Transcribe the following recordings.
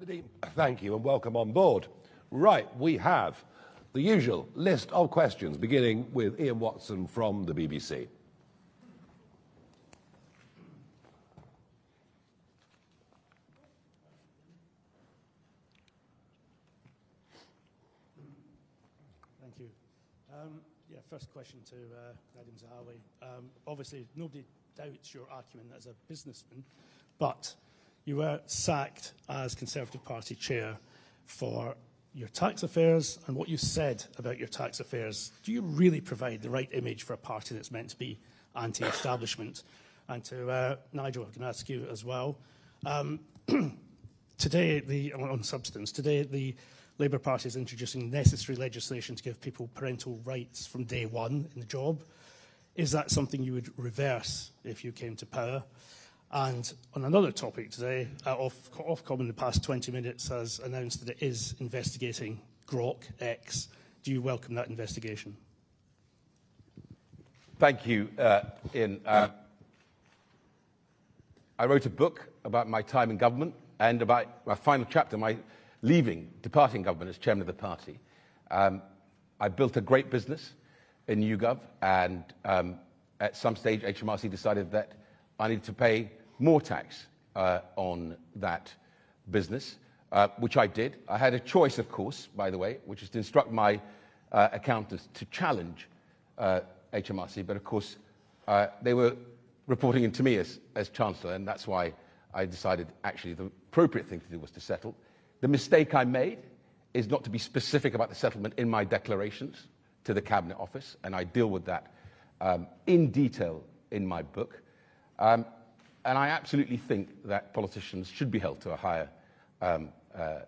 Nadhim, thank you and welcome on board. Right, we have the usual list of questions, beginning with Ian Watson from the BBC. Thank you. First question to Nadhim Zahawi. Obviously, nobody doubts your acumen as a businessman, but you were sacked as Conservative Party chair for your tax affairs and what you said about your tax affairs. Do you really provide the right image for a party that's meant to be anti-establishment? And to Nigel, I can ask you as well. Today, on substance, today the Labour Party is introducing necessary legislation to give people parental rights from day one in the job. Is that something you would reverse if you came to power? And on another topic today, Ofcom in the past 20 minutes has announced that it is investigating Grok X. Do you welcome that investigation? Thank you, Ian. I wrote a book about my time in government and about my final chapter, my departing government as chairman of the party. I built a great business in YouGov, and at some stage HMRC decided that I needed to pay more tax on that business, which I did. I had a choice, of course, by the way, which is to instruct my accountants to challenge HMRC, but of course they were reporting into me as Chancellor, and that's why I decided actually the appropriate thing to do was to settle. The mistake I made is not to be specific about the settlement in my declarations to the Cabinet Office, and I deal with that in detail in my book. And I absolutely think that politicians should be held to a higher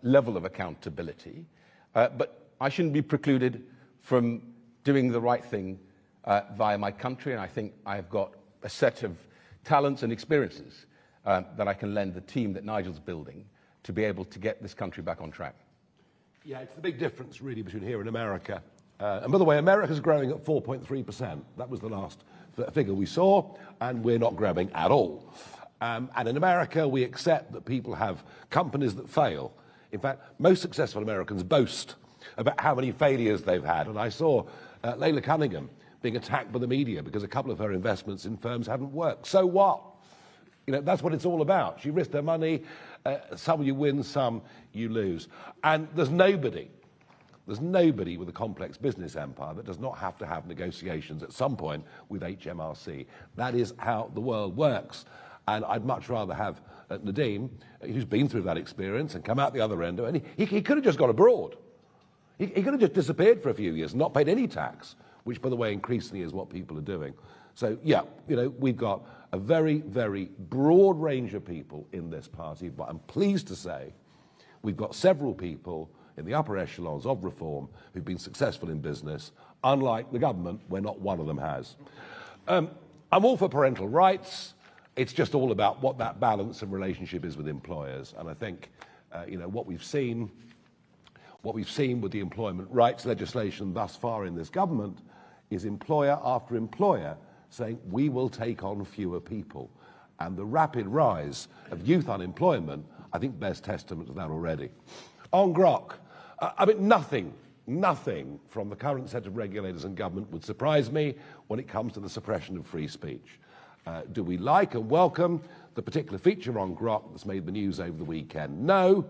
level of accountability, but I shouldn't be precluded from doing the right thing via my country, and I think I've got a set of talents and experiences that I can lend the team that Nigel's building to be able to get this country back on track. Yeah, it's the big difference, really, between here and America. And by the way, America's growing at 4.3%. That was the last figure we saw, and we're not growing at all. And in America, we accept that people have companies that fail. In fact, most successful Americans boast about how many failures they've had. And I saw Leila Cunningham being attacked by the media because a couple of her investments in firms haven't worked. So what? You know, that's what it's all about. She risked her money. Some you win, some you lose. And there's nobody with a complex business empire that does not have to have negotiations at some point with HMRC. That is how the world works. And I'd much rather have Nadhim, who's been through that experience and come out the other end. And he could have just gone abroad. He could have just disappeared for a few years and not paid any tax, which, by the way, increasingly is what people are doing. So, yeah, you know, we've got a very, very broad range of people in this party, but I'm pleased to say we've got several people in the upper echelons of reform who've been successful in business, unlike the government, where not one of them has. I'm all for parental rights. It's just all about what that balance and relationship is with employers. And I think, you know, what we've seen with the employment rights legislation thus far in this government is employer after employer saying, we will take on fewer people. And the rapid rise of youth unemployment, I think, bears testament to that already. On Grok, I mean, nothing from the current set of regulators and government would surprise me when it comes to the suppression of free speech. Do we like and welcome the particular feature on Grok that's made the news over the weekend? No,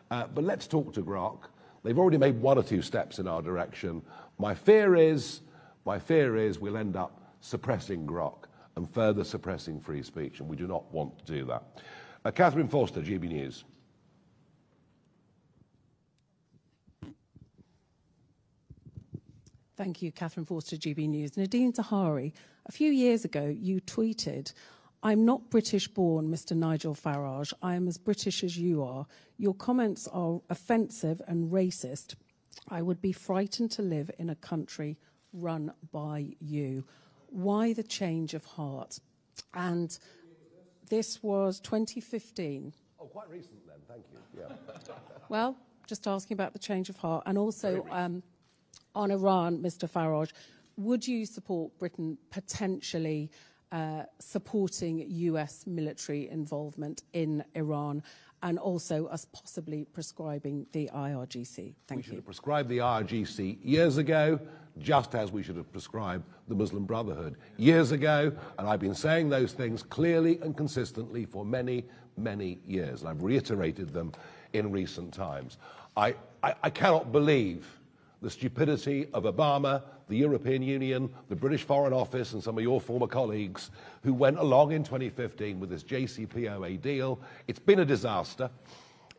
but let's talk to Grok. They've already made one or two steps in our direction. My fear is we'll end up suppressing Grok and further suppressing free speech, and we do not want to do that. Catherine Forster, GB News. Thank you, Catherine Forster, GB News. Nadhim Zahawi, a few years ago you tweeted, "I'm not British-born, Mr. Nigel Farage. I am as British as you are. Your comments are offensive and racist. I would be frightened to live in a country run by you." Why the change of heart? And this was 2015. Oh, quite recent then, thank you. Yeah. Well, just asking about the change of heart. And also on Iran, Mr. Farage, would you support Britain potentially supporting US military involvement in Iran, and also us possibly prescribing the IRGC? Thank We should you. have prescribed the IRGC years ago, just as we should have prescribed the Muslim Brotherhood years ago, and I've been saying those things clearly and consistently for many, many years, and I've reiterated them in recent times. I cannot believe the stupidity of Obama, the European Union, the British Foreign Office, and some of your former colleagues who went along in 2015 with this JCPOA deal. It's been a disaster.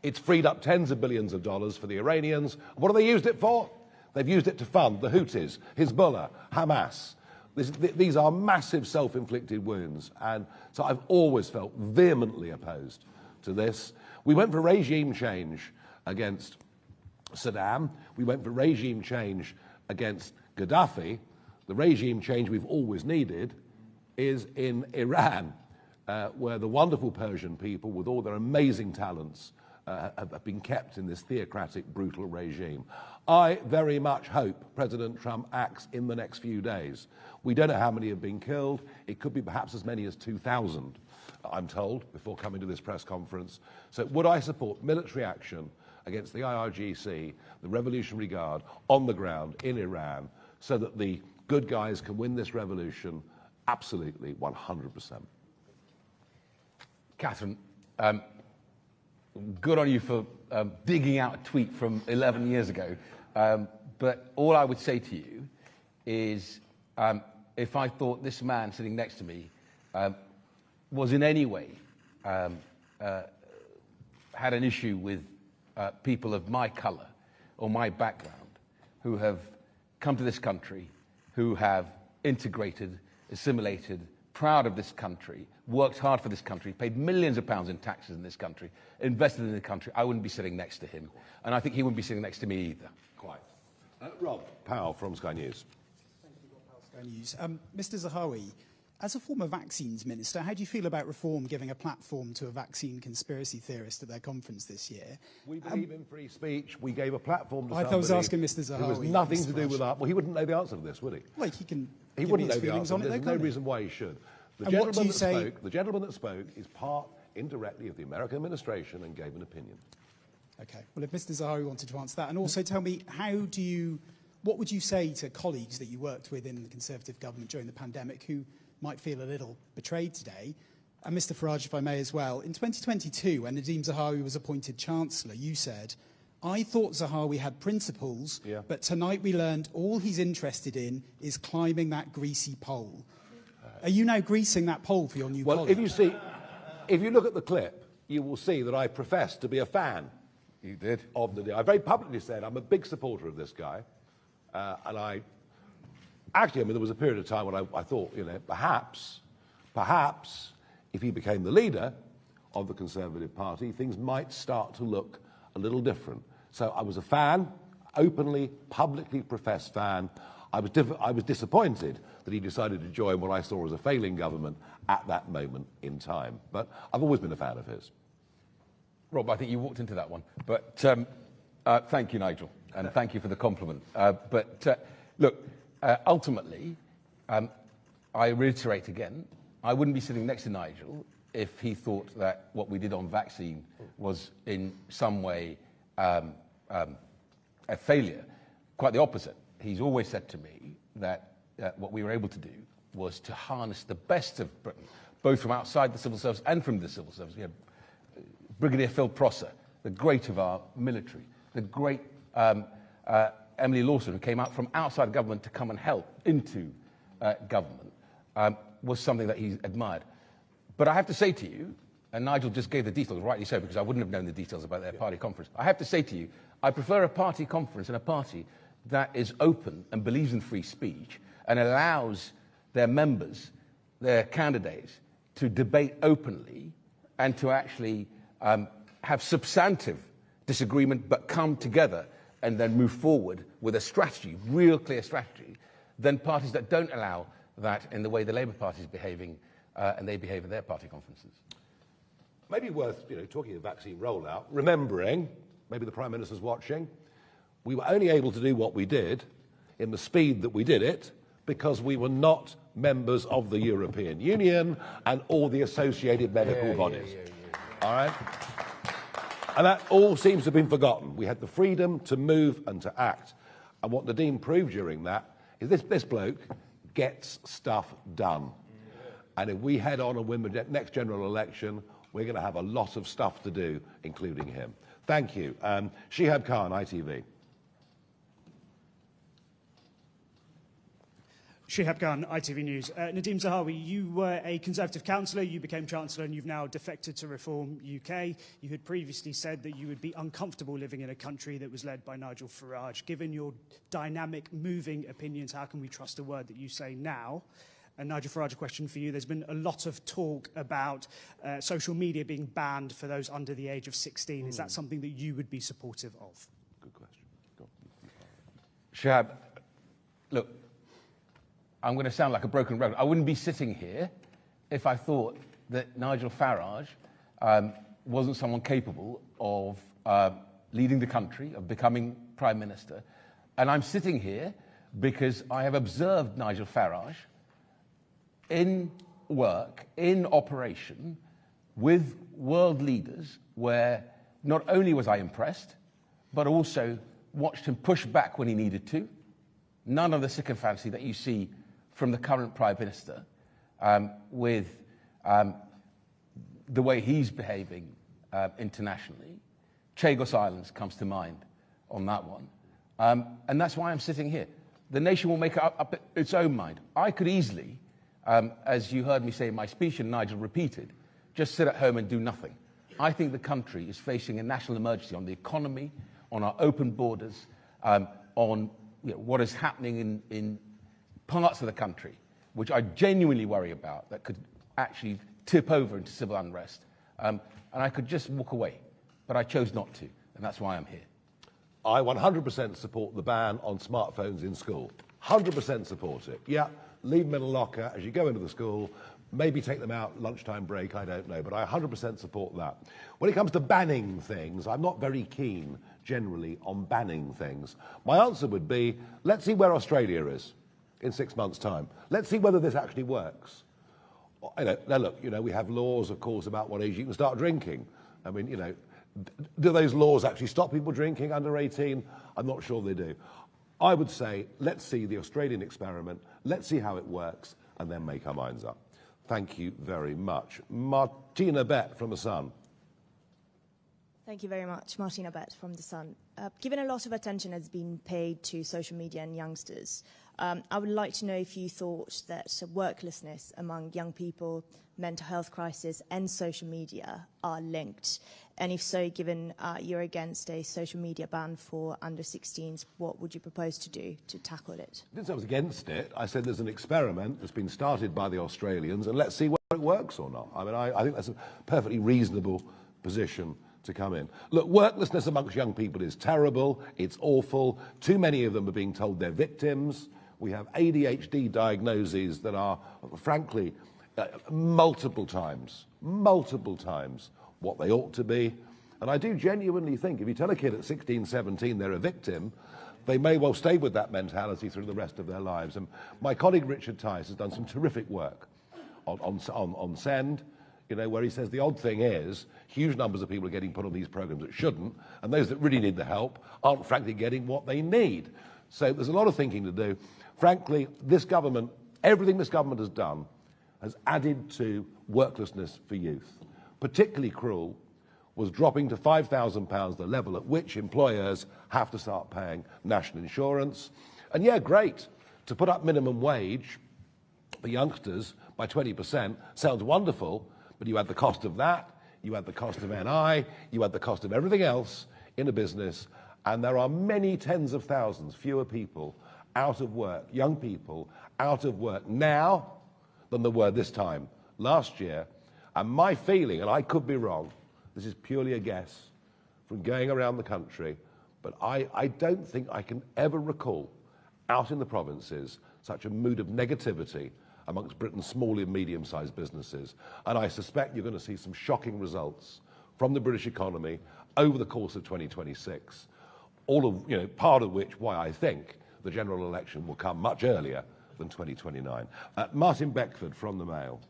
It's freed up tens of billions of dollars for the Iranians. What have they used it for? They've used it to fund the Houthis, Hezbollah, Hamas. These are massive self-inflicted wounds, and so I've always felt vehemently opposed to this. We went for regime change against Saddam. We went for regime change against Gaddafi. The regime change we've always needed is in Iran, where the wonderful Persian people, with all their amazing talents, have been kept in this theocratic, brutal regime. I very much hope President Trump acts in the next few days. We don't know how many have been killed. It could be perhaps as many as 2,000, I'm told, before coming to this press conference. So would I support military action against the IRGC, the Revolutionary Guard, on the ground in Iran, so that the good guys can win this revolution? Absolutely, 100%. Catherine, good on you for digging out a tweet from 11 years ago. But all I would say to you is, if I thought this man sitting next to me was in any way had an issue with people of my colour or my background who have come to this country, who have integrated, assimilated, proud of this country, worked hard for this country, paid millions of pounds in taxes in this country, invested in the country, I wouldn't be sitting next to him. And I think he wouldn't be sitting next to me either. Quite. Rob Powell from Sky News. Thank you, Rob Powell, Sky News. Mr. Zahawi, as a former vaccines minister, how do you feel about reform giving a platform to a vaccine conspiracy theorist at their conference this year? We believe in free speech. We gave a platform to I somebody was asking Mr. Zahawi. who was nothing Mr. to do with that. Well, he wouldn't know the answer to this, would he? Well, he can. He give wouldn't me know his the feelings answer. on it, There's though, no can't he? reason why he should. The And what do you say? the gentleman that spoke is part indirectly of the American administration and gave an opinion. Okay. Well, if Mr. Zahawi wanted to answer that, and also tell me, what would you say to colleagues that you worked with in the Conservative government during the pandemic who might feel a little betrayed today? And Mr. Farage, if I may as well, in 2022, when Nadhim Zahawi was appointed Chancellor, you said, I thought Zahawi had principles, but tonight we learned all he's interested in is climbing that greasy pole. Are you now greasing that pole for your new colleague? If you look at the clip, you will see that I profess to be a fan. You did. Of the deal. I very publicly said I'm a big supporter of this guy. And there was a period of time when I thought, perhaps, if he became the leader of the Conservative Party, things might start to look a little different. So I was a fan, openly, publicly professed fan. I was disappointed that he decided to join what I saw as a failing government at that moment in time. But I've always been a fan of his. Rob, I think you walked into that one. But thank you, Nigel, and thank you for the compliment. Look, ultimately, I reiterate again, I wouldn't be sitting next to Nigel if he thought that what we did on vaccine was in some way a failure. Quite the opposite. He's always said to me that what we were able to do was to harness the best of Britain, both from outside the civil service and from the civil service. We had Brigadier Phil Prosser, the great of our military, the great Emily Lawson, who came out from outside government to come and help into government, was something that he admired. But I have to say to you, and Nigel just gave the details, rightly so, because I wouldn't have known the details about their party conference. I have to say to you, I prefer a party conference and a party that is open and believes in free speech and allows their members, their candidates, to debate openly and to actually have substantive disagreement but come together and then move forward with a strategy, real clear strategy, than parties that don't allow that in the way the Labour Party is behaving and they behave at their party conferences. Maybe worth talking of vaccine rollout, remembering, maybe the Prime Minister's watching, we were only able to do what we did in the speed that we did it because we were not members of the European Union and all the associated medical bodies. All right? And that all seems to have been forgotten. We had the freedom to move and to act. And what Nadhim proved during that is this bloke gets stuff done. And if we head on and win the next general election, we're going to have a lot of stuff to do, including him. Thank you. Shihab Khan, ITV. Shihab Khan, ITV News. Nadhim Zahawi, you were a Conservative councillor, you became Chancellor and you've now defected to Reform UK. You had previously said that you would be uncomfortable living in a country that was led by Nigel Farage. Given your dynamic, moving opinions, how can we trust a word that you say now? And Nigel Farage, a question for you. There's been a lot of talk about social media being banned for those under the age of 16. Is that something that you would be supportive of? Good question. Go on. Shihab, look, I'm going to sound like a broken record. I wouldn't be sitting here if I thought that Nigel Farage wasn't someone capable of leading the country, of becoming Prime Minister. And I'm sitting here because I have observed Nigel Farage in work, in operation, with world leaders, where not only was I impressed, but also watched him push back when he needed to. None of the sycophancy that you see from the current Prime Minister with the way he's behaving internationally. Chagos Islands comes to mind on that one. And that's why I'm sitting here. The nation will make up its own mind. I could easily, as you heard me say in my speech and Nigel repeated, just sit at home and do nothing. I think the country is facing a national emergency on the economy, on our open borders, on what is happening in parts of the country, which I genuinely worry about, that could actually tip over into civil unrest. And I could just walk away, but I chose not to, and that's why I'm here. I 100% support the ban on smartphones in school. 100% support it. Yeah, leave them in a locker as you go into the school, maybe take them out lunchtime break, I don't know, but I 100% support that. When it comes to banning things, I'm not very keen generally on banning things. My answer would be, let's see where Australia is in 6 months' time. Let's see whether this actually works. Now look, we have laws, of course, about what age you can start drinking. I mean, do those laws actually stop people drinking under 18? I'm not sure they do. I would say, let's see the Australian experiment, let's see how it works, and then make our minds up. Thank you very much. Martina Bett from The Sun. Thank you very much. Martina Bett from The Sun. Given a lot of attention has been paid to social media and youngsters, I would like to know if you thought that worklessness among young people, mental health crisis and social media are linked. And if so, given you're against a social media ban for under 16s, what would you propose to do to tackle it? I didn't say I was against it. I said there's an experiment that's been started by the Australians, and let's see whether it works or not. I mean, I think that's a perfectly reasonable position to come in. Look, worklessness amongst young people is terrible. It's awful. Too many of them are being told they're victims. We have ADHD diagnoses that are, frankly, multiple times what they ought to be. And I do genuinely think if you tell a kid at 16, 17 they're a victim, they may well stay with that mentality through the rest of their lives. And my colleague Richard Tice has done some terrific work on Send, where he says the odd thing is huge numbers of people are getting put on these programs that shouldn't, and those that really need the help aren't frankly getting what they need. So there's a lot of thinking to do. Frankly, this government, everything this government has done has added to worklessness for youth. Particularly cruel was dropping to £5,000 the level at which employers have to start paying national insurance. And yeah, great, to put up minimum wage for youngsters by 20% sounds wonderful, but you add the cost of that, you add the cost of NI, you add the cost of everything else in a business, and there are many tens of thousands fewer people out of work, young people out of work now than there were this time last year. And my feeling, and I could be wrong, this is purely a guess from going around the country, but I don't think I can ever recall out in the provinces such a mood of negativity amongst Britain's small and medium-sized businesses. And I suspect you're going to see some shocking results from the British economy over the course of 2026, all of, part of which, why I think the general election will come much earlier than 2029. Martin Beckford from the Mail.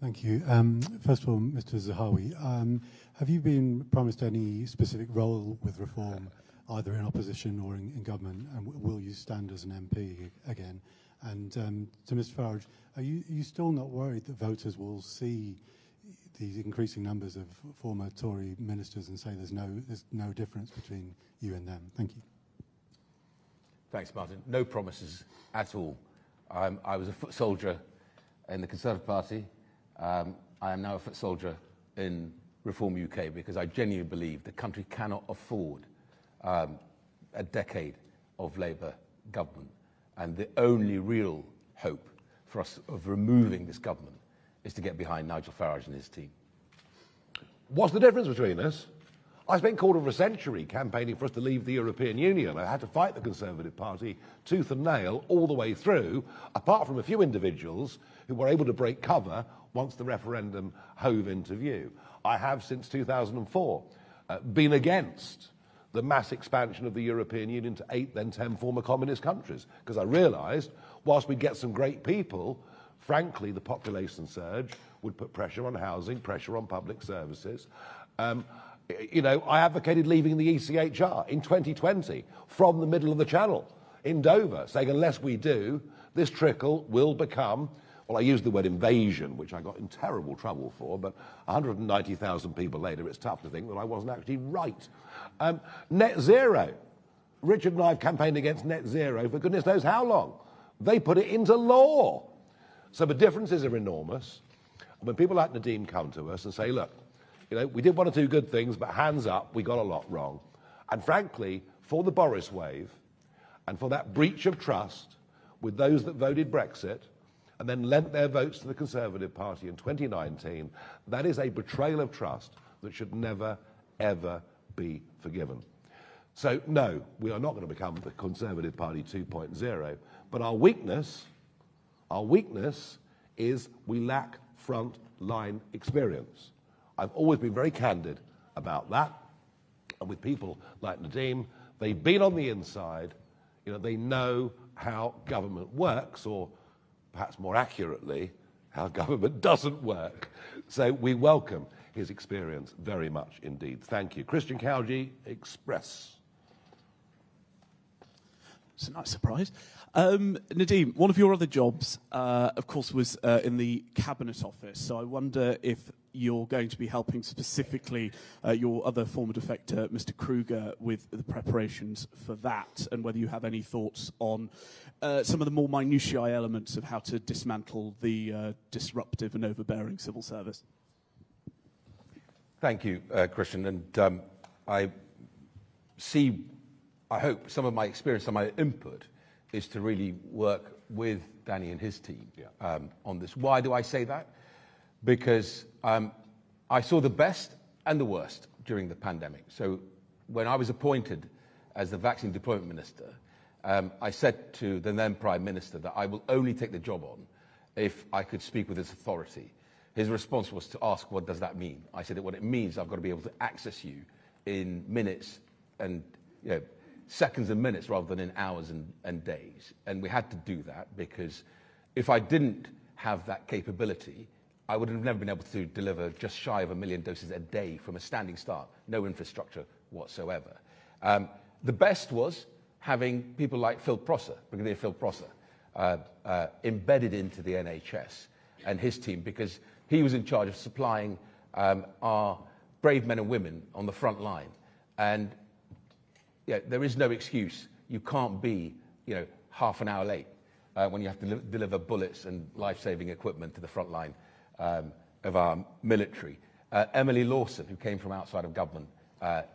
Thank you. First of all, Mr. Zahawi, have you been promised any specific role with reform, either in opposition or in government, and will you stand as an MP again? And to Mr. Farage, are you still not worried that voters will see these increasing numbers of former Tory ministers and say there's no difference between you and them? Thank you. Thanks, Martin. No promises at all. I was a foot soldier in the Conservative Party. I am now a foot soldier in Reform UK because I genuinely believe the country cannot afford a decade of Labour government. And the only real hope for us of removing this government is to get behind Nigel Farage and his team. What's the difference between us? I spent a quarter of a century campaigning for us to leave the European Union. I had to fight the Conservative Party tooth and nail all the way through, apart from a few individuals who were able to break cover once the referendum hove into view. I have, since 2004, been against the mass expansion of the European Union to 8, then 10 former communist countries, because I realised, whilst we get some great people, frankly, the population surge would put pressure on housing, pressure on public services. You know, I advocated leaving the ECHR in 2020 from the middle of the Channel in Dover, saying unless we do, this trickle will become, well, I used the word invasion, which I got in terrible trouble for, but 190,000 people later, it's tough to think that I wasn't actually right. Net zero. Richard and I have campaigned against net zero for goodness knows how long. They put it into law. So the differences are enormous. And when people like Nadhim come to us and say, look, you know, we did one or two good things, but hands up, we got a lot wrong. And frankly, for the Boris wave and for that breach of trust with those that voted Brexit and then lent their votes to the Conservative Party in 2019, that is a betrayal of trust that should never, ever be forgiven. So, no, we are not going to become the Conservative Party 2.0, but our weakness is we lack front-line experience. I've always been very candid about that, and with people like Nadhim, they've been on the inside, you know, they know how government works, or perhaps more accurately, how government doesn't work. So we welcome his experience very much indeed. Thank you. Christian Cowgie, Express. It's a nice surprise. Nadhim, one of your other jobs, of course, was in the Cabinet Office. So I wonder if you're going to be helping specifically your other former defector, Mr. Kruger, with the preparations for that, and whether you have any thoughts on some of the more minutiae elements of how to dismantle the disruptive and overbearing civil service. Thank you, Christian. And I hope some of my experience and my input is to really work with Danny and his team on this. Why do I say that? Because I saw the best and the worst during the pandemic. So when I was appointed as the Vaccine Deployment Minister, I said to the then Prime Minister that I will only take the job on if I could speak with his authority. His response was to ask, what does that mean? I said that what it means, I've got to be able to access you in minutes and seconds and minutes rather than in hours and days. And we had to do that because if I didn't have that capability, I would have never been able to deliver just shy of 1 million doses a day from a standing start, no infrastructure whatsoever. The best was having people like Brigadier Phil Prosser, embedded into the NHS and his team, because he was in charge of supplying our brave men and women on the front line. And there is no excuse. You can't be, half an hour late when you have to deliver bullets and life-saving equipment to the front line of our military. Emily Lawson, who came from outside of government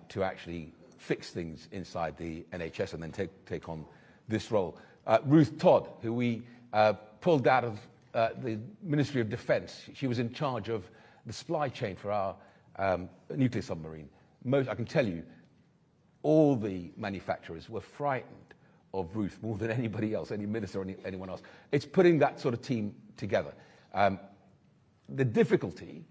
to actually fix things inside the NHS and then take on this role. Ruth Todd, who we pulled out of the Ministry of Defence. She was in charge of the supply chain for our nuclear submarine. I can tell you, all the manufacturers were frightened of Ruth more than anybody else, any minister or anyone else. It's putting that sort of team together. The difficulty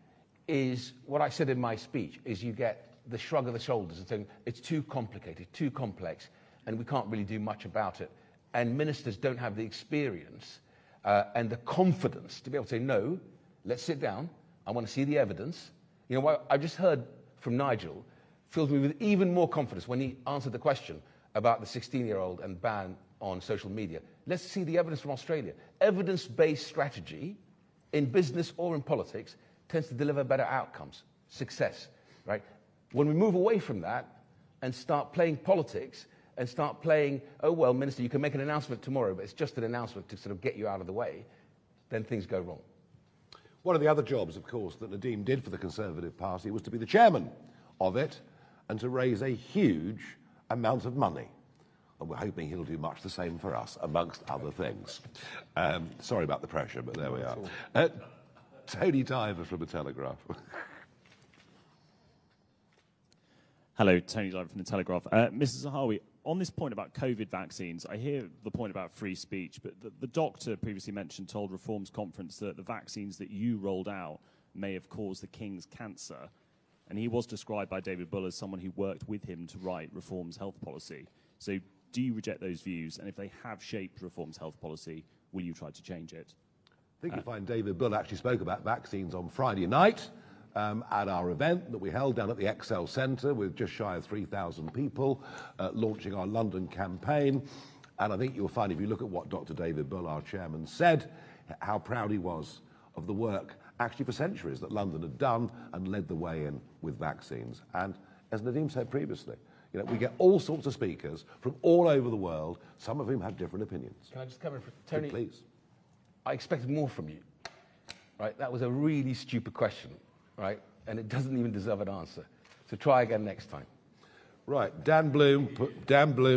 is, what I said in my speech, is you get the shrug of the shoulders and saying, it's too complicated, too complex, and we can't really do much about it. and ministers don't have the experience and the confidence to be able to say, no, let's sit down, I want to see the evidence. You know, what I've just heard from Nigel fills me with even more confidence when he answered the question about the 16-year-old and ban on social media. Let's see the evidence from Australia. Evidence-based strategy in business or in politics tends to deliver better outcomes, success, right? When we move away from that and start playing politics and start playing, oh, well, Minister, you can make an announcement tomorrow, but it's just an announcement to sort of get you out of the way, then things go wrong. One of the other jobs, of course, that Nadhim did for the Conservative Party was to be the chairman of it and to raise a huge amount of money. And we're hoping he'll do much the same for us, amongst other things. Sorry about the pressure, but there we are. Tony Diver from The Telegraph. Hello, Tony Diver from The Telegraph. Mrs. Zahawi, on this point about COVID vaccines, I hear the point about free speech, but the doctor previously mentioned told Reform's conference that the vaccines that you rolled out may have caused the King's cancer. And he was described by David Bull as someone who worked with him to write Reform's health policy. So do you reject those views? And if they have shaped Reform's health policy, will you try to change it? I think you'll find David Bull actually spoke about vaccines on Friday night at our event that we held down at the Excel Centre with just shy of 3,000 people launching our London campaign. And I think you'll find, if you look at what Dr. David Bull, our chairman, said, how proud he was of the work, actually for centuries, that London had done and led the way in with vaccines. And as Nadhim said previously, you know, we get all sorts of speakers from all over the world, some of whom have different opinions. Can I just come in for Tony? Please. I expected more from you, right? That was a really stupid question, right? And it doesn't even deserve an answer. So try again next time. Right, Dan Bloom,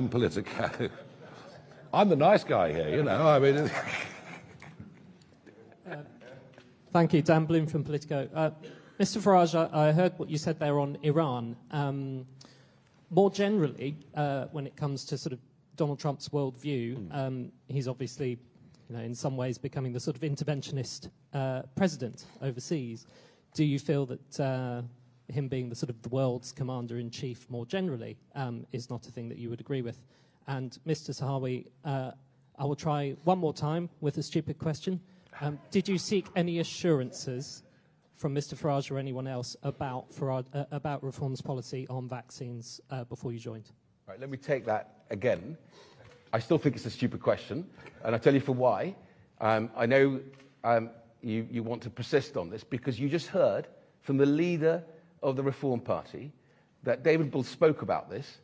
Politico. I'm the nice guy here, you know, I mean... Thank you, Dan Bloom from Politico. Mr. Farage, I heard what you said there on Iran. More generally, when it comes to sort of Donald Trump's worldview, he's obviously, you know, in some ways becoming the sort of interventionist president overseas. Do you feel that him being the sort of the world's commander-in-chief more generally is not a thing that you would agree with? And Mr. Zahawi, I will try one more time with a stupid question. Did you seek any assurances from Mr. Farage or anyone else about Reform's policy on vaccines before you joined? Right, let me take that again. I still think it's a stupid question, and I'll tell you for why. I know you want to persist on this because you just heard from the leader of the Reform Party that David Bull spoke about this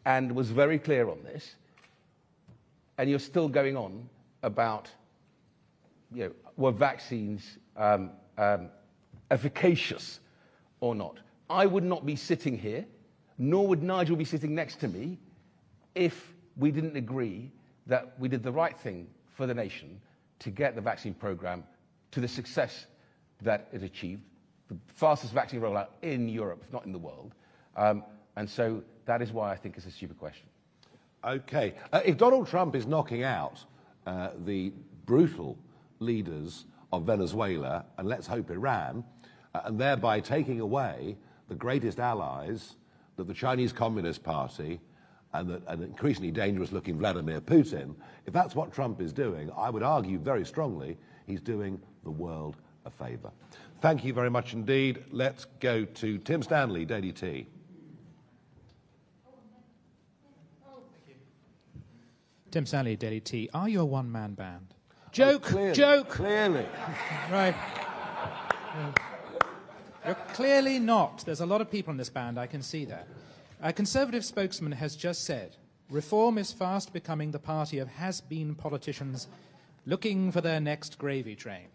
and was very clear on this, and you're still going on about, you know, were vaccines efficacious or not. I would not be sitting here, nor would Nigel be sitting next to me, if we didn't agree that we did the right thing for the nation to get the vaccine program to the success that it achieved, the fastest vaccine rollout in Europe, if not in the world. And so that is why I think it's a stupid question. Okay. If Donald Trump is knocking out the brutal leaders of Venezuela, and let's hope Iran, and thereby taking away the greatest allies that the Chinese Communist Party and an increasingly dangerous-looking Vladimir Putin, if that's what Trump is doing, I would argue very strongly he's doing the world a favour. Thank you very much indeed. Let's go to Tim Stanley, Daily T. Tim Stanley, Daily T. Are you a one-man band? Joke! Clearly, joke! Clearly. Right. You're clearly not. There's a lot of people in this band, I can see that. A Conservative spokesman has just said, Reform is fast becoming the party of has-been politicians looking for their next gravy train.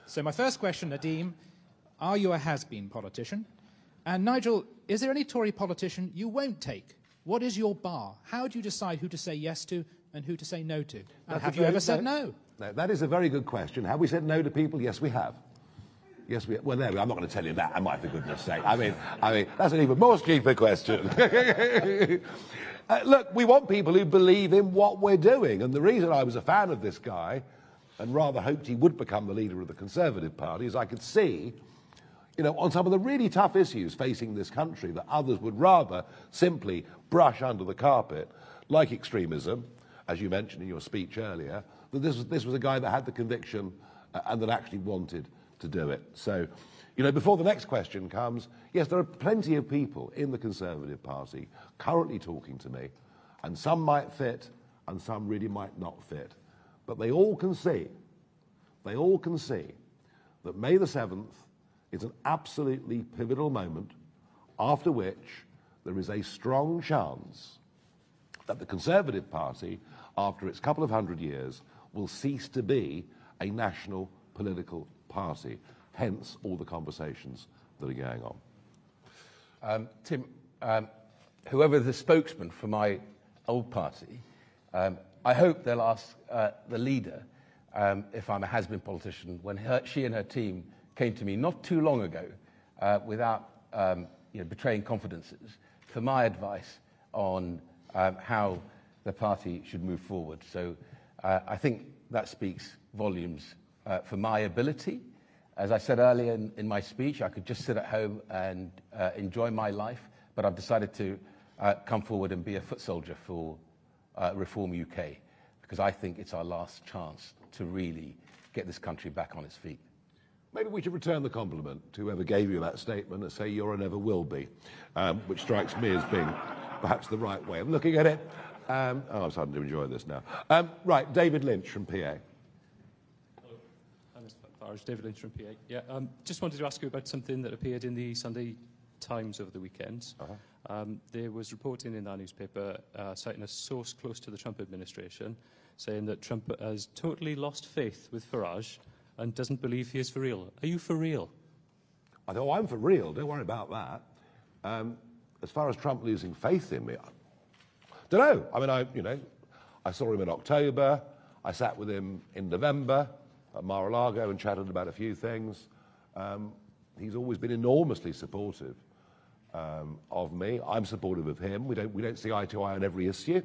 So my first question, Nadhim, are you a has-been politician? And Nigel, is there any Tory politician you won't take? What is your bar? How do you decide who to say yes to and who to say no to? And have you ever said no? No, that is a very good question. Have we said no to people? Yes, we have. Yes, we. Well, there we are. I'm not going to tell you that, am I? For goodness' sake. I mean, that's an even more stupid question. Look, we want people who believe in what we're doing, and the reason I was a fan of this guy, and rather hoped he would become the leader of the Conservative Party, is I could see, you know, on some of the really tough issues facing this country that others would rather simply brush under the carpet, like extremism, as you mentioned in your speech earlier, that this was a guy that had the conviction and that actually wanted to do it. So, you know, before the next question comes, yes, there are plenty of people in the Conservative Party currently talking to me, and some might fit and some really might not fit. But they all can see that May the 7th is an absolutely pivotal moment, after which there is a strong chance that the Conservative Party, after its couple of hundred years, will cease to be a national political party. Hence all the conversations that are going on. Tim, whoever the spokesman for my old party, I hope they'll ask the leader if I'm a has-been politician when she and her team came to me not too long ago without betraying confidences for my advice on how the party should move forward. So I think that speaks volumes for my ability. As I said earlier in my speech, I could just sit at home and enjoy my life, but I've decided to come forward and be a foot soldier for Reform UK, because I think it's our last chance to really get this country back on its feet. Maybe we should return the compliment to whoever gave you that statement and say you're and never will be, which strikes me as being perhaps the right way of looking at it. I'm starting to enjoy this now. Right, David Lynch from PA. Hello, Mr. Farage, David Lynch from PA. Yeah, just wanted to ask you about something that appeared in the Sunday Times over the weekend. There was reporting in that newspaper citing a source close to the Trump administration saying that Trump has totally lost faith with Farage and doesn't believe he is for real. Are you for real? Oh, I'm for real. Don't worry about that. As far as Trump losing faith in me, I don't know. I mean, I saw him in October. I sat with him in November at Mar-a-Lago and chatted about a few things. He's always been enormously supportive of me. I'm supportive of him. We don't see eye to eye on every issue.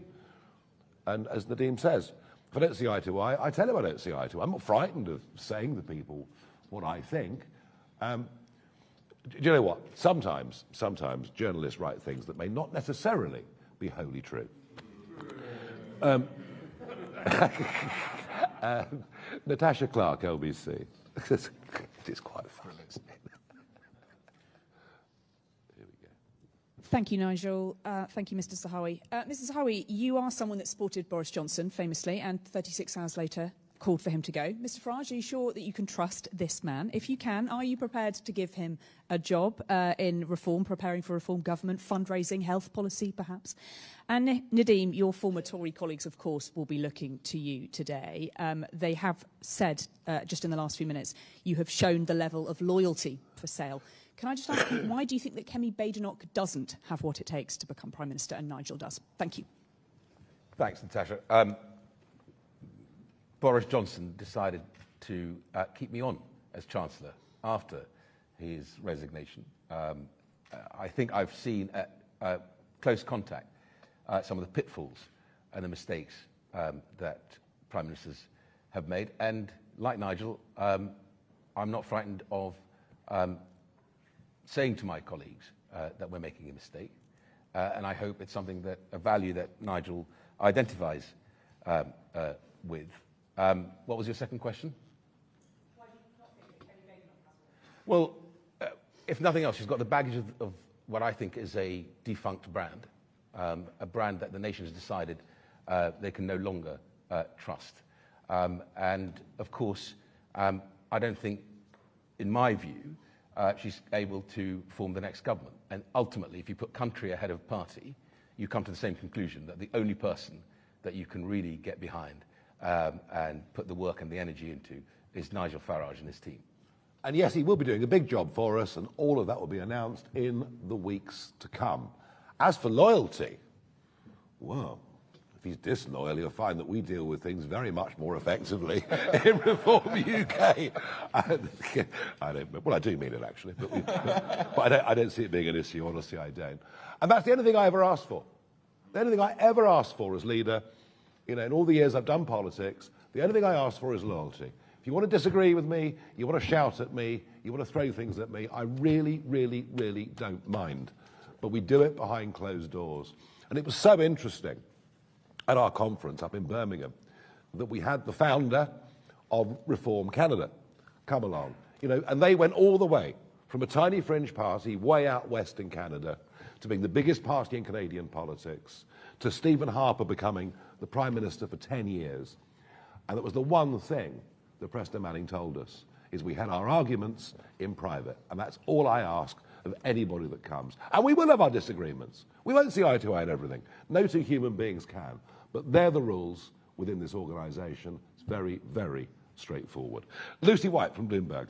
And as Nadhim says, if I don't see eye to eye, I tell him I don't see eye to eye. I'm not frightened of saying to people what I think. Do you know what? Sometimes journalists write things that may not necessarily be wholly true. Natasha Clark, LBC. It is quite fun, isn't it? Thank you, Nigel. Thank you, Mr. Zahawi. Mr. Zahawi, you are someone that supported Boris Johnson famously, and 36 hours later called for him to go. Mr. Farage, are you sure that you can trust this man? If you can, are you prepared to give him a job in reform, preparing for reform government, fundraising, health policy, perhaps? And Nadhim, your former Tory colleagues, of course, will be looking to you today. They have said, just in the last few minutes, you have shown the level of loyalty for sale. Can I just ask you, why do you think that Kemi Badenoch doesn't have what it takes to become Prime Minister and Nigel does? Thank you. Thanks, Natasha. Boris Johnson decided to keep me on as Chancellor after his resignation. I think I've seen at close contact some of the pitfalls and the mistakes that Prime Ministers have made. And like Nigel, I'm not frightened of saying to my colleagues that we're making a mistake. And I hope it's something that, a value that Nigel identifies with. What was your second question? Well, if nothing else, she's got the baggage of what I think is a defunct brand, a brand that the nation has decided they can no longer trust. And of course, I don't think, in my view, she's able to form the next government. And ultimately, if you put country ahead of party, you come to the same conclusion, that the only person that you can really get behind and put the work and the energy into is Nigel Farage and his team. And yes, he will be doing a big job for us, and all of that will be announced in the weeks to come. As for loyalty, well, if he's disloyal, you'll find that we deal with things very much more effectively in Reform UK. I do mean it, actually, but I don't see it being an issue, honestly, I don't. And that's the only thing I ever asked for. The only thing I ever asked for as leader, in all the years I've done politics, the only thing I asked for is loyalty. If you want to disagree with me, you want to shout at me, you want to throw things at me, I really, really, really don't mind. But we do it behind closed doors. And it was so interesting at our conference up in Birmingham that we had the founder of Reform Canada come along, you know, and they went all the way from a tiny fringe party way out west in Canada to being the biggest party in Canadian politics, to Stephen Harper becoming the Prime Minister for 10 years. And it was the one thing that Preston Manning told us, is we had our arguments in private. And that's all I ask of anybody that comes. And we will have our disagreements. We won't see eye to eye on everything. No two human beings can. But they're the rules within this organisation. It's very, very straightforward. Lucy White from Bloomberg.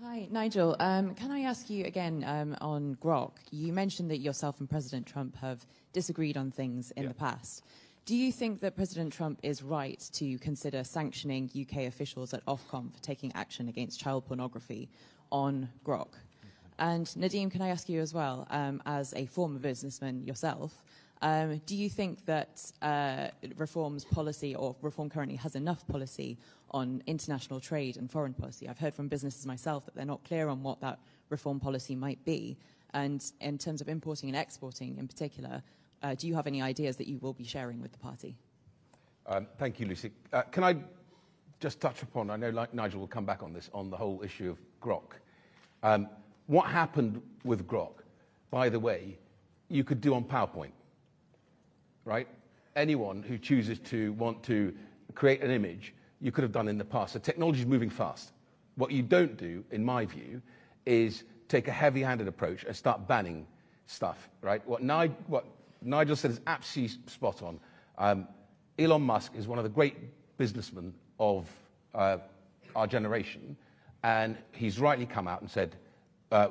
Hi, Nigel. Can I ask you again on Grok? You mentioned that yourself and President Trump have disagreed on things in the past. Do you think that President Trump is right to consider sanctioning UK officials at Ofcom for taking action against child pornography on Grok? And Nadhim, can I ask you as well, as a former businessman yourself, do you think that Reform's policy, or Reform currently has enough policy on international trade and foreign policy? I've heard from businesses myself that they're not clear on what that Reform policy might be. And in terms of importing and exporting in particular, do you have any ideas that you will be sharing with the party? Thank you, Lucy. Can I just touch upon, I know Nigel will come back on this, on the whole issue of Grok. What happened with Grok, by the way, you could do on PowerPoint, right? Anyone who chooses to want to create an image, you could have done in the past. So technology is moving fast. What you don't do, in my view, is take a heavy-handed approach and start banning stuff, right? What Nigel said is absolutely spot on. Elon Musk is one of the great businessmen of our generation, and he's rightly come out and said,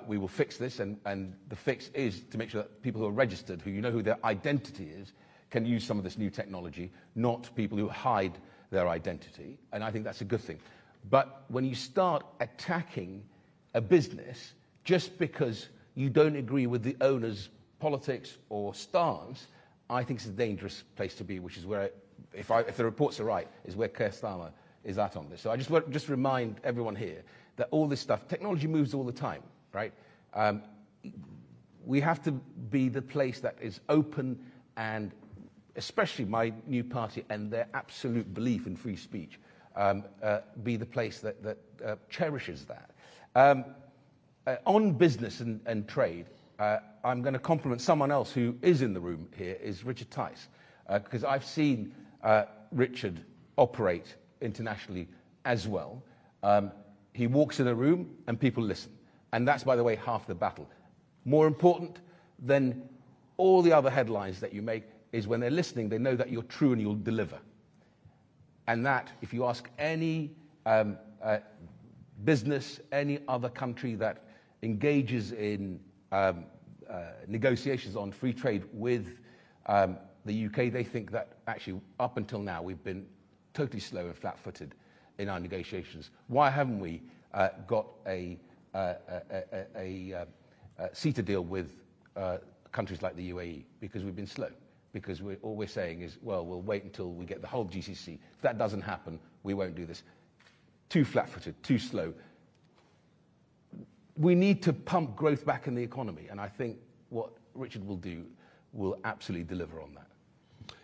we will fix this, and the fix is to make sure that people who are registered, who you know who their identity is, can use some of this new technology, not people who hide their identity, and I think that's a good thing. But when you start attacking a business just because you don't agree with the owner's politics or stance, I think it's a dangerous place to be, which is where, if the reports are right, is where Keir Starmer is at on this. So I just want to remind everyone here that all this stuff, technology moves all the time, right? We have to be the place that is open, and especially my new party and their absolute belief in free speech, be the place that cherishes that. On business and trade, I'm going to compliment someone else who is in the room here, is Richard Tice, because I've seen Richard operate internationally as well. He walks in a room and people listen. And that's, by the way, half the battle. More important than all the other headlines that you make is when they're listening, they know that you're true and you'll deliver. And that, if you ask any business, any other country that engages in negotiations on free trade with the UK, they think that actually up until now we've been totally slow and flat-footed in our negotiations. Why haven't we got a CETA deal with countries like the UAE? Because we've been slow. Because all we're saying is, well, we'll wait until we get the whole GCC. If that doesn't happen, we won't do this. Too flat-footed, too slow. We need to pump growth back in the economy, and I think what Richard will do will absolutely deliver on that.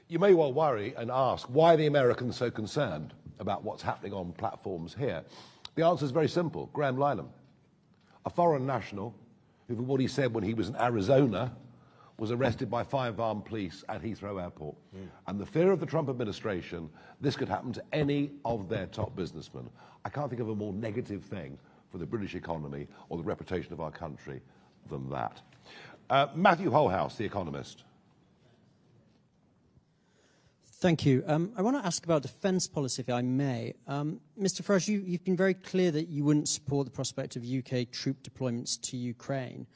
You may well worry and ask, why are the Americans so concerned about what's happening on platforms here? The answer is very simple. Graham Linehan, a foreign national, who, for what he said when he was in Arizona, was arrested by 5 armed police at Heathrow Airport. And the fear of the Trump administration, this could happen to any of their top businessmen. I can't think of a more negative thing for the British economy or the reputation of our country than that. Matthew Holhouse, The Economist. Thank you. I want to ask about defence policy, if I may. Mr. Farage, you've been very clear that you wouldn't support the prospect of UK troop deployments to Ukraine.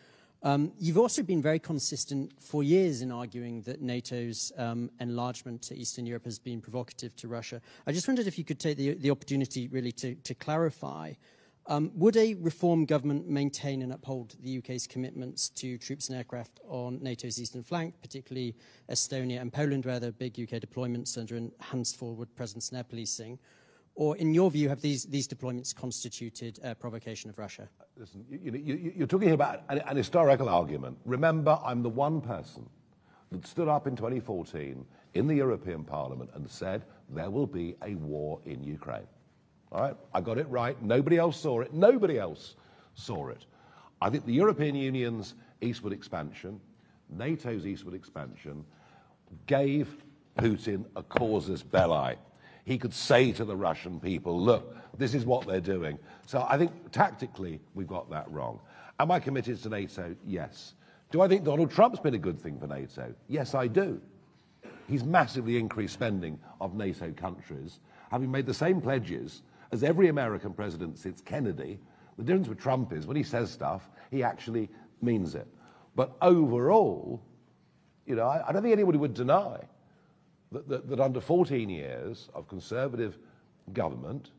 You've also been very consistent for years in arguing that NATO's enlargement to Eastern Europe has been provocative to Russia. I just wondered if you could take the opportunity really to clarify. Would a reform government maintain and uphold the UK's commitments to troops and aircraft on NATO's eastern flank, particularly Estonia and Poland, where there are big UK deployments under enhanced forward presence and air policing? Or, in your view, have these deployments constituted a provocation of Russia? Listen, you're talking about an historical argument. Remember, I'm the one person that stood up in 2014 in the European Parliament and said there will be a war in Ukraine. All right? I got it right. Nobody else saw it. Nobody else saw it. I think the European Union's eastward expansion, NATO's eastward expansion, gave Putin a casus belli. He could say to the Russian people, look, this is what they're doing. So I think tactically we've got that wrong. Am I committed to NATO? Yes. Do I think Donald Trump's been a good thing for NATO? Yes, I do. He's massively increased spending of NATO countries, having made the same pledges as every American president since Kennedy. The difference with Trump is when he says stuff, he actually means it. But overall, you know, I don't think anybody would deny that under 14 years of Conservative government,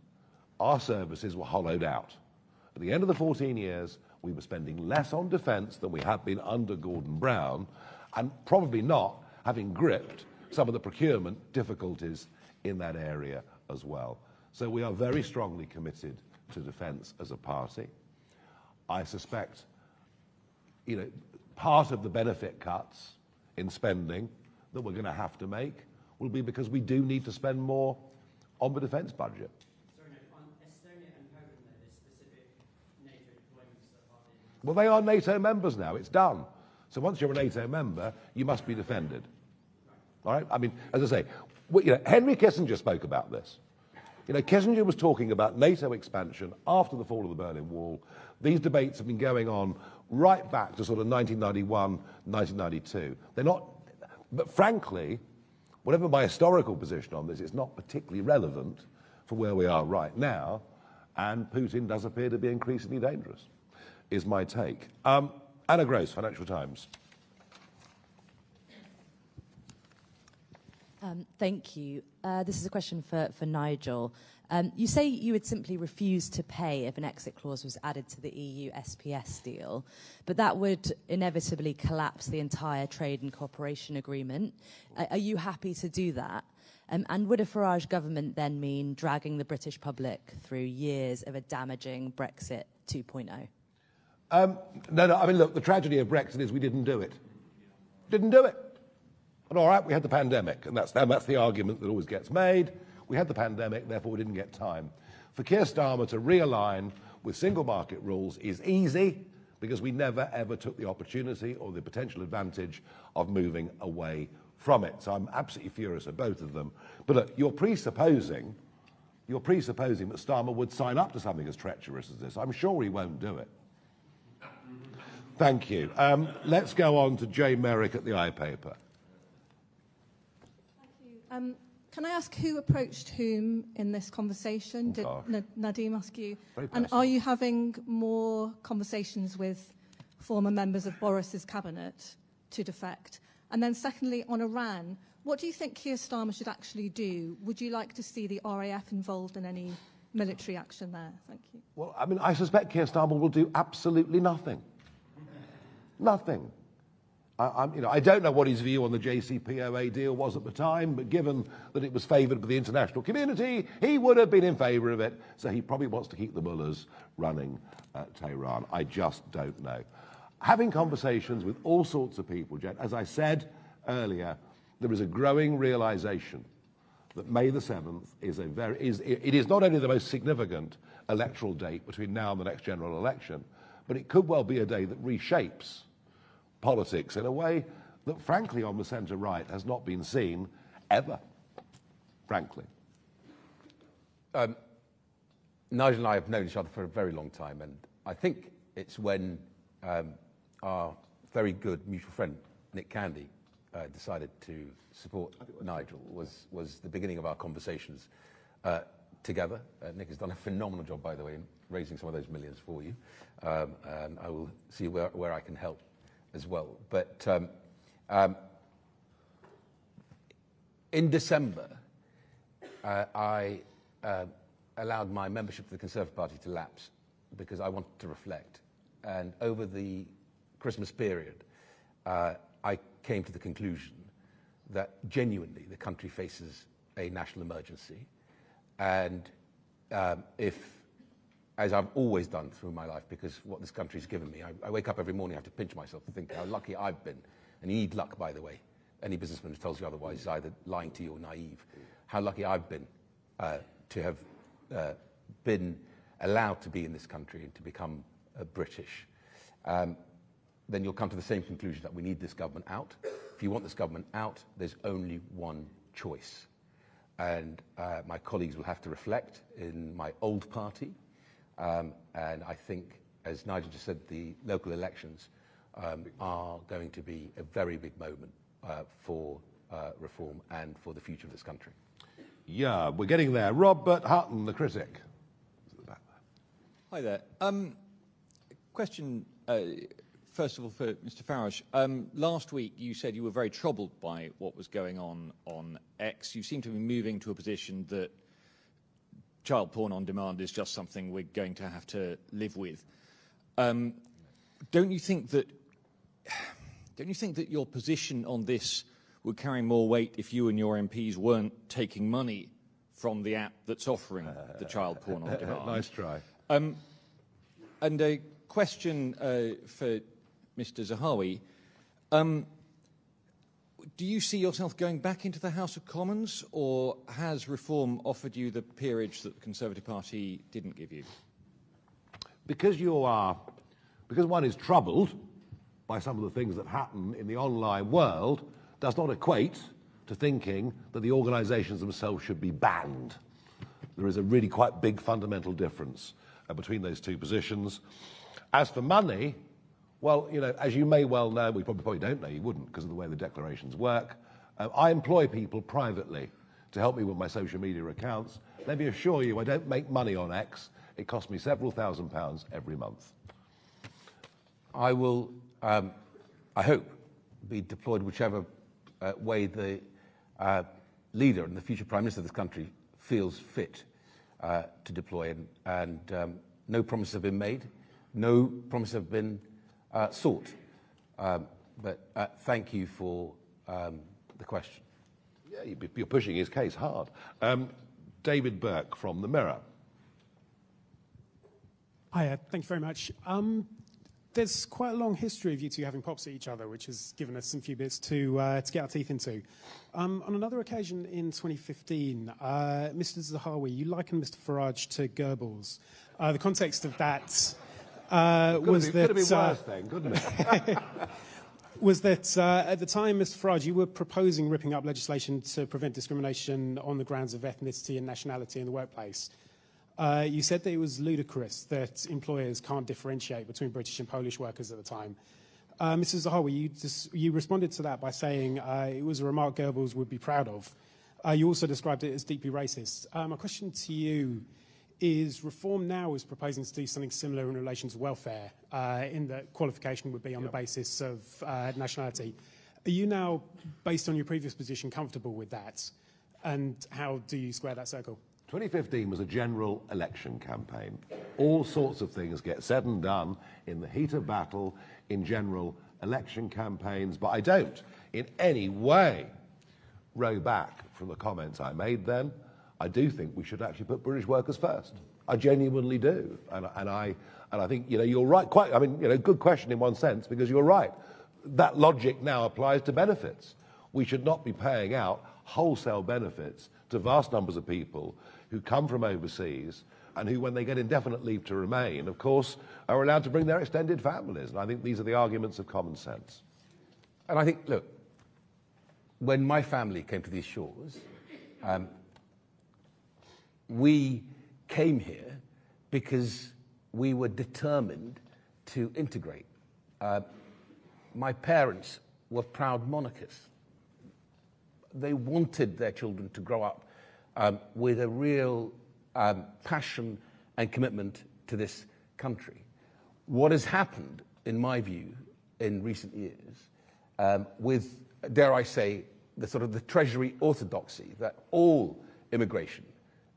our services were hollowed out. At the end of the 14 years, we were spending less on defence than we had been under Gordon Brown, and probably not having gripped some of the procurement difficulties in that area as well. So we are very strongly committed to defence as a party. I suspect, you know, part of the benefit cuts in spending that we're going to have to make will be because we do need to spend more on the defence budget. Well, they are NATO members now. It's done. So once you're a NATO member, you must be defended. All right? I mean, as I say, you know, Henry Kissinger spoke about this. You know, Kissinger was talking about NATO expansion after the fall of the Berlin Wall. These debates have been going on right back to sort of 1991, 1992. They're not, but frankly, whatever my historical position on this, it's not particularly relevant for where we are right now, and Putin does appear to be increasingly dangerous, is my take. Anna Gross, Financial Times. Thank you. This is a question for Nigel. You say you would simply refuse to pay if an exit clause was added to the EU SPS deal, but that would inevitably collapse the entire trade and cooperation agreement. Are you happy to do that? And would a Farage government then mean dragging the British public through years of a damaging Brexit 2.0? No, I mean, look, the tragedy of Brexit is we didn't do it. Didn't do it. And all right, we had the pandemic, and that's the argument that always gets made. We had the pandemic, therefore we didn't get time. For Keir Starmer to realign with single market rules is easy because we never, ever took the opportunity or the potential advantage of moving away from it. So I'm absolutely furious at both of them. But look, you're presupposing that Starmer would sign up to something as treacherous as this. I'm sure he won't do it. Thank you. Let's go on to Jay Merrick at the iPaper. Can I ask who approached whom in this conversation? Did Nadhim ask you? And are you having more conversations with former members of Boris's cabinet to defect? And then secondly, on Iran, what do you think Keir Starmer should actually do? Would you like to see the RAF involved in any military action there? Thank you. Well, I mean, I suspect Keir Starmer will do absolutely nothing. Nothing. I don't know what his view on the JCPOA deal was at the time, but given that it was favoured by the international community, he would have been in favour of it. So he probably wants to keep the mullahs running Tehran. I just don't know. Having conversations with all sorts of people, Jen, as I said earlier, there is a growing realisation that May the 7th is it is not only the most significant electoral date between now and the next general election, but it could well be a day that reshapes politics in a way that, frankly, on the centre-right has not been seen ever, frankly. Nigel and I have known each other for a very long time, and I think it's when our very good mutual friend, Nick Candy, decided to support Nigel was the beginning of our conversations together. Nick has done a phenomenal job, by the way, in raising some of those millions for you, and I will see where I can help as well. But in December, I allowed my membership of the Conservative Party to lapse because I wanted to reflect. And over the Christmas period, I came to the conclusion that genuinely the country faces a national emergency. And if, as I've always done through my life, because what this country's given me, I wake up every morning, I have to pinch myself to think how lucky I've been. And you need luck, by the way, any businessman who tells you otherwise is either lying to you or naive. How lucky I've been to have been allowed to be in this country and to become British. Then you'll come to the same conclusion that we need this government out. If you want this government out, there's only one choice. And my colleagues will have to reflect in my old party. And I think, as Nigel just said, the local elections are going to be a very big moment for reform and for the future of this country. Yeah, we're getting there. Robert Hutton, the critic. Hi there. Question, first of all, for Mr. Farage. Last week, you said you were very troubled by what was going on X. You seem to be moving to a position that child porn on demand is just something we're going to have to live with. Don't you think that your position on this would carry more weight if you and your MPs weren't taking money from the app that's offering the child porn on demand? Nice try. And a question for Mr. Zahawi. Do you see yourself going back into the House of Commons, or has reform offered you the peerage that the Conservative Party didn't give you? Because one is troubled by some of the things that happen in the online world, does not equate to thinking that the organisations themselves should be banned. There is a really quite big fundamental difference between those two positions. As for money, well, you know, as you may well know, we probably don't know, you wouldn't because of the way the declarations work, I employ people privately to help me with my social media accounts. Let me assure you, I don't make money on X. It costs me several £1,000s every month. I will, I hope, be deployed whichever way the leader and the future Prime Minister of this country feels fit to deploy. And no promises have been made, no promises have been sought. But thank you for the question. Yeah, you're pushing his case hard. David Burke from The Mirror. Hi, thank you very much. There's quite a long history of you two having pops at each other, which has given us some few bits to get our teeth into. On another occasion in 2015, Mr. Zahawi, you likened Mr. Farage to Goebbels. The context of that was that... Could have been worse then, couldn't it? was that at the time, Mr. Farage, you were proposing ripping up legislation to prevent discrimination on the grounds of ethnicity and nationality in the workplace. You said that it was ludicrous that employers can't differentiate between British and Polish workers at the time. Mr. Zahawi, you responded to that by saying it was a remark Goebbels would be proud of. You also described it as deeply racist. My question to you is, Reform now is proposing to do something similar in relation to welfare, in that qualification would be on the basis of nationality. Are you now, based on your previous position, comfortable with that? And how do you square that circle? 2015 was a general election campaign. All sorts of things get said and done in the heat of battle in general election campaigns, but I don't in any way row back from the comments I made then. I do think we should actually put British workers first. I genuinely do. And I think, you know, you're right. Good question in one sense, because you're right. That logic now applies to benefits. We should not be paying out wholesale benefits to vast numbers of people who come from overseas and who, when they get indefinite leave to remain, of course, are allowed to bring their extended families. And I think these are the arguments of common sense. And I think, look, when my family came to these shores, we came here because we were determined to integrate. My parents were proud monarchists. They wanted their children to grow up with a real passion and commitment to this country. What has happened, in my view, in recent years, with, dare I say, the sort of the Treasury orthodoxy that all immigration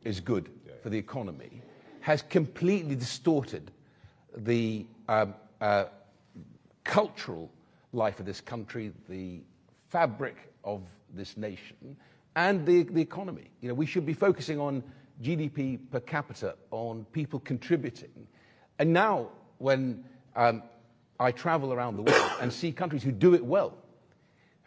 is good for the economy, has completely distorted the cultural life of this country, the fabric of this nation, and the economy. You know, we should be focusing on GDP per capita, on people contributing. And now, when I travel around the world and see countries who do it well,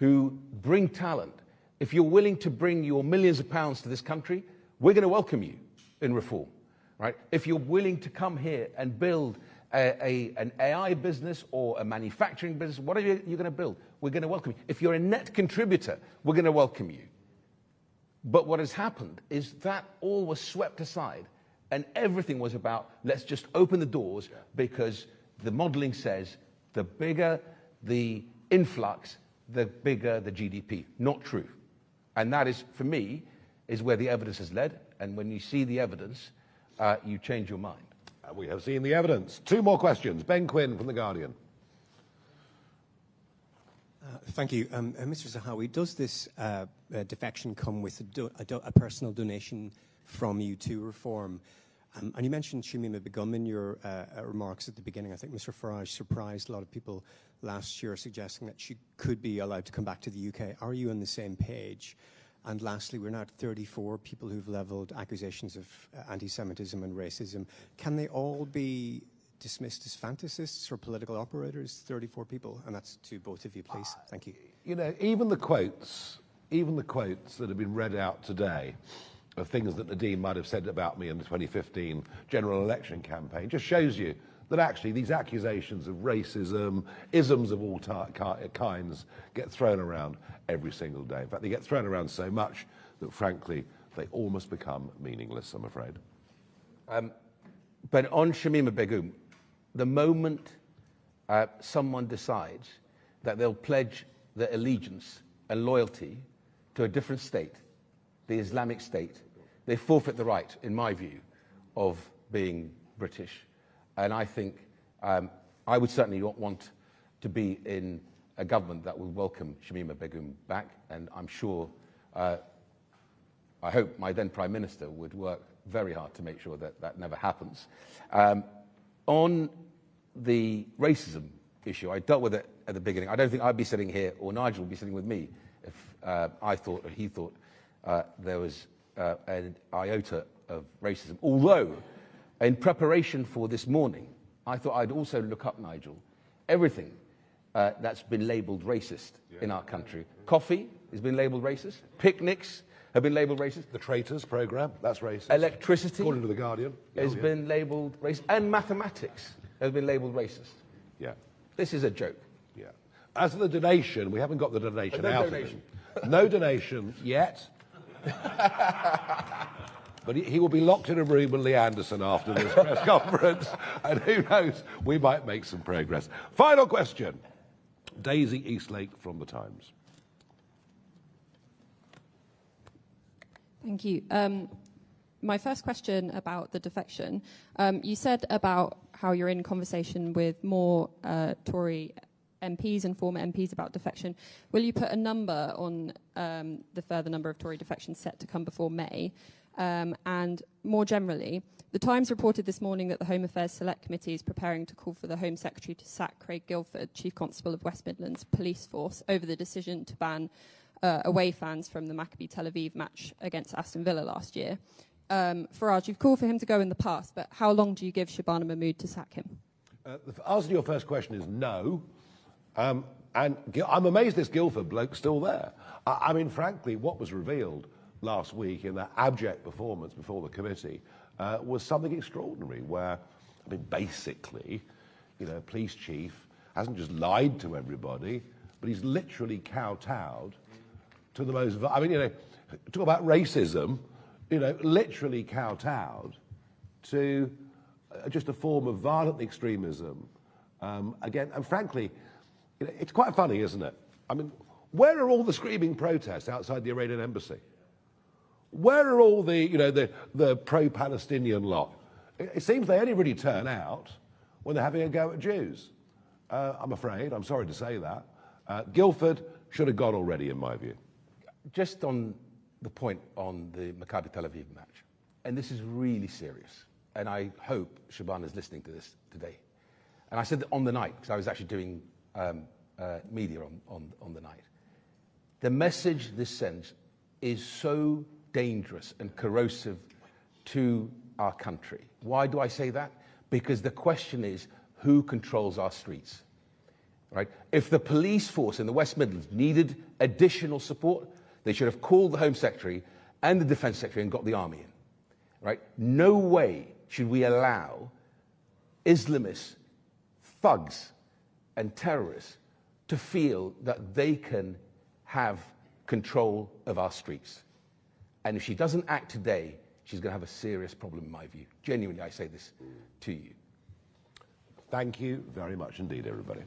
who bring talent, if you're willing to bring your millions of pounds to this country, we're going to welcome you in reform, right? If you're willing to come here and build an AI business or a manufacturing business, whatever you're going to build, we're going to welcome you. If you're a net contributor, we're going to welcome you. But what has happened is that all was swept aside, and everything was about, let's just open the doors, because the modeling says the bigger the influx, the bigger the GDP. Not true. And that is, for me, is where the evidence has led. And when you see the evidence, you change your mind. And we have seen the evidence. 2 more questions. Ben Quinn from The Guardian. Thank you. Mr. Zahawi, does this defection come with a personal donation from you to reform? And you mentioned Shamima Begum in your remarks at the beginning. I think Mr. Farage surprised a lot of people last year, suggesting that she could be allowed to come back to the UK. Are you on the same page? And lastly, we're now at 34 people who've levelled accusations of anti-Semitism and racism. Can they all be dismissed as fantasists or political operators? 34 people, and that's to both of you, please. Thank you. You know, even the quotes that have been read out today of things that Nadhim might have said about me in the 2015 general election campaign just shows you that actually these accusations of racism, isms of all kinds, get thrown around every single day. In fact, they get thrown around so much that, frankly, they almost become meaningless, I'm afraid. But on Shamima Begum, the moment someone decides that they'll pledge their allegiance and loyalty to a different state, the Islamic State, they forfeit the right, in my view, of being British. And I think I would certainly not want to be in a government that would welcome Shamima Begum back, and I'm sure, I hope my then Prime Minister would work very hard to make sure that that never happens. On the racism issue, I dealt with it at the beginning. I don't think I'd be sitting here, or Nigel would be sitting with me, if I thought, or he thought, there was an iota of racism. Although, in preparation for this morning, I thought I'd also look up, Nigel, everything that's been labelled racist in our country. Coffee has been labelled racist. Picnics have been labelled racist. The Traitors programme, that's racist. Electricity, according to The Guardian, has been labelled racist. And mathematics has been labelled racist. Yeah. This is a joke. Yeah. As for the donation, we haven't got the donation No out donation. of him. No donation yet. But he will be locked in a room with Lee Anderson after this press conference, and who knows, we might make some progress. Final question. Daisy Eastlake from The Times. Thank you. My first question about the defection. You said about how you're in conversation with more Tory MPs and former MPs about defection. Will you put a number on the further number of Tory defections set to come before May? And more generally, The Times reported this morning that the Home Affairs Select Committee is preparing to call for the Home Secretary to sack Craig Guildford, Chief Constable of West Midlands Police Force, over the decision to ban away fans from the Maccabi Tel Aviv match against Aston Villa last year. Farage, you've called for him to go in the past, but how long do you give Shabana Mahmood to sack him? The answer to your first question is no. And I'm amazed this Guildford bloke's still there. I mean, frankly, what was revealed last week in that abject performance before the committee was something extraordinary, where, I mean, basically, you know, police chief hasn't just lied to everybody, but he's literally kowtowed to the most, I mean, you know, talk about racism, you know, literally kowtowed to just a form of violent extremism. Again, and frankly, you know, it's quite funny, isn't it? I mean, where are all the screaming protests outside the Iranian embassy? Where are all the, you know, the pro-Palestinian lot? It seems they only really turn out when they're having a go at Jews. I'm afraid, I'm sorry to say that. Guildford should have gone already, in my view. Just on the point on the Maccabi Tel Aviv match, and this is really serious, and I hope Shabana is listening to this today. And I said that on the night, because I was actually doing media on the night. The message this sends is so dangerous and corrosive to our country. Why do I say that? Because the question is, who controls our streets? right? If the police force in the West Midlands needed additional support, they should have called the Home Secretary and the Defence Secretary and got the army in, right? No way should we allow Islamists, thugs, and terrorists to feel that they can have control of our streets. And if she doesn't act today, she's going to have a serious problem, in my view. Genuinely, I say this to you. Thank you very much indeed, everybody.